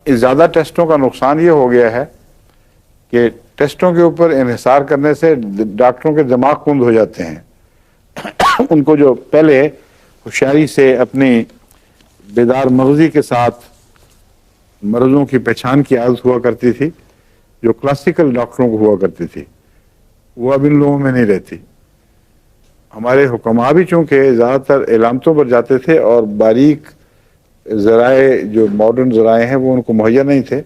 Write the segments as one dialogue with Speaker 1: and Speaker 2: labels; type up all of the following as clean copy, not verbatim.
Speaker 1: زیادہ ٹیسٹوں کا نقصان یہ ہو گیا ہے کہ ٹیسٹوں کے اوپر انحصار کرنے سے ڈاکٹروں کے دماغ کند ہو جاتے ہیں. ان کو جو پہلے ہوشیاری سے اپنی بیدار مغزی کے ساتھ مرضوں کی پہچان کی عادت ہوا کرتی تھی، جو کلاسیکل ڈاکٹروں کو ہوا کرتی تھی، وہ اب ان لوگوں میں نہیں رہتی. ہمارے حکماء بھی چونکہ زیادہ تر علامتوں پر جاتے تھے اور باریک ذرائع جو ماڈرن ذرائع ہیں وہ ان کو مہیا نہیں تھے،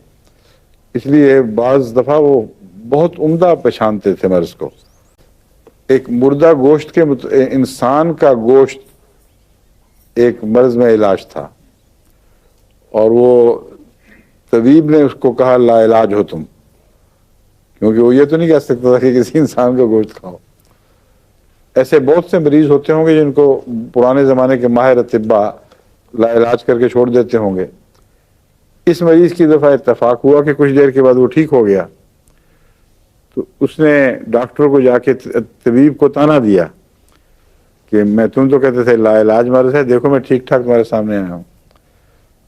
Speaker 1: اس لیے بعض دفعہ وہ بہت عمدہ پہچانتے تھے مرض کو. ایک مردہ گوشت کے انسان کا گوشت ایک مرض میں علاج تھا، اور وہ طبیب نے اس کو کہا لا علاج ہو تم، کیونکہ وہ یہ تو نہیں کہہ سکتا تھا کہ کسی انسان کا گوشت کھاؤ. ایسے بہت سے مریض ہوتے ہوں گے جن کو پرانے زمانے کے ماہر اطباء لا علاج کر کے چھوڑ دیتے ہوں گے. اس مریض کی دفعہ اتفاق ہوا کہ کچھ دیر کے بعد وہ ٹھیک ہو گیا، تو اس نے ڈاکٹر کو جا کے طبیب کو تانا دیا کہ تم تو کہتے تھے لا علاج مرض ہے، دیکھو میں ٹھیک ٹھاک تمہارے سامنے آیا ہوں.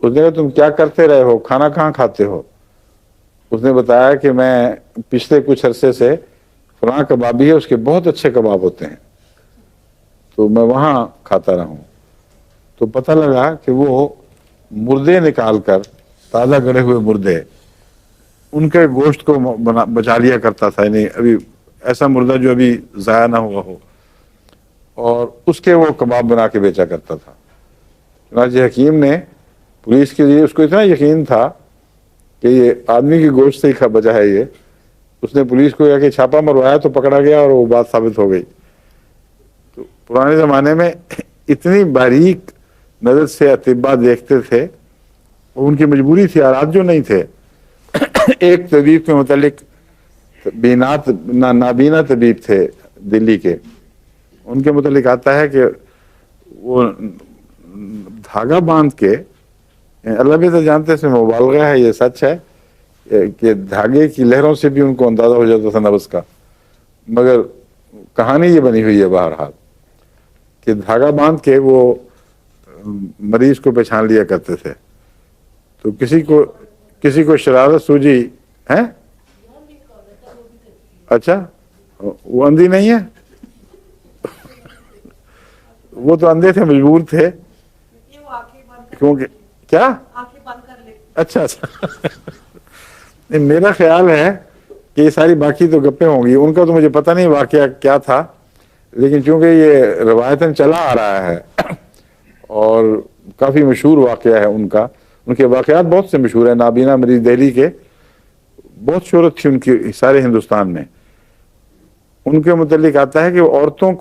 Speaker 1: اس نے کہا تم کیا کرتے رہے ہو، کھانا کہاں کھاتے ہو؟ اس نے بتایا کہ میں پچھلے کچھ عرصے سے فلاں کبابی ہے، اس کے بہت اچھے کباب ہوتے ہیں، تو میں وہاں کھاتا رہا ہوں. تو پتہ لگا کہ وہ مردے نکال کر، تازہ گڑے ہوئے مردے، ان کے گوشت کو بچا لیا کرتا تھا، یعنی ابھی ایسا مردہ جو ابھی ضائع نہ ہوا ہو، اور اس کے وہ کباب بنا کے بیچا کرتا تھا. چنانچہ حکیم نے پولیس کے لیے، اس کو اتنا یقین تھا کہ یہ آدمی کی گوشت سے ہی بچا ہے یہ، اس نے پولیس کو یہ کہ چھاپا مروایا تو پکڑا گیا اور وہ بات ثابت ہو گئی. تو پرانے زمانے میں اتنی باریک نظر سے اطباء دیکھتے تھے، ان کی مجبوری تھی، آلات جو نہیں تھے. ایک طبیب کے متعلق نابینا طبیب تھے دلی کے، ان کے متعلق آتا ہے کہ وہ دھاگا باندھ کے، اللہ بھی تو جانتے اس میں مبالغہ ہے، یہ سچ ہے کہ دھاگے کی لہروں سے بھی ان کو اندازہ ہو جاتا تھا نبض کا، مگر کہانی یہ بنی ہوئی ہے بہرحال کہ دھاگا باندھ کے وہ مریض کو پہچان لیا کرتے تھے. تو کسی کو شرارت سوجی ہے، اچھا وہ اندھی نہیں ہے، وہ تو اندھے تھے، مجبور تھے، کیونکہ کیا اچھا میرا خیال ہے کہ یہ ساری باقی تو گپیں ہوں گی، ان کا تو مجھے پتہ نہیں واقعہ کیا تھا، لیکن چونکہ یہ روایتاً چلا آ رہا ہے اور کافی مشہور واقعہ ہے ان کے واقعات بہت سے مشہور ہیں. نابینا مریض دہلی کے بہت شہرت تھی ان کی سارے ہندوستان میں. ان کے متعلق آتا ہے کہ وہ عورتوں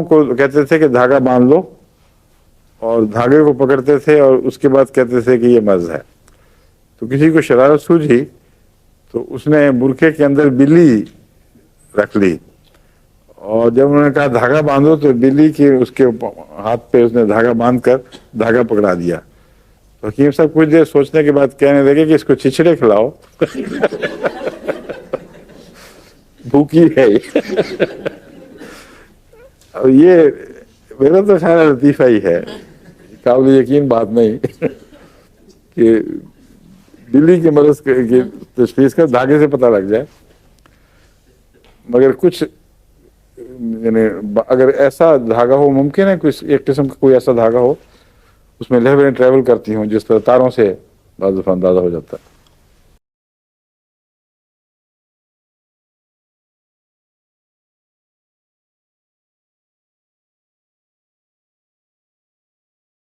Speaker 1: کو کہتے تھے کہ دھاگا باندھ لو، اور دھاگے کو پکڑتے تھے اور اس کے بعد کہتے تھے کہ یہ مرض ہے. تو کسی کو شرارت سوجھی تو اس نے برقعے کے اندر بلی رکھ لی، اور جب انہوں نے کہا دھاگا باندھو تو بلی کی اس کے ہاتھ پہ اس نے دھاگا باندھ کر دھاگا پکڑا دیا. تو حکیم صاحب کچھ دیر سوچنے کے بعد کہنے لگے کہ اس کو چچڑے کھلاؤ، بھوکی ہے اور یہ میرا تو خیال لطیفہ ہی ہے، قابل یقین بات نہیں کہ بلی کے مرض کی تشخیص کا دھاگے سے پتہ لگ جائے. مگر کچھ یعنی اگر ایسا دھاگا ہو، ممکن ہے ایک قسم کا کوئی ایسا دھاگا ہو اس میں لہریں ٹریول کرتی ہوں، جس طرح تاروں سے بعض دفعہ اندازہ ہو جاتا ہے.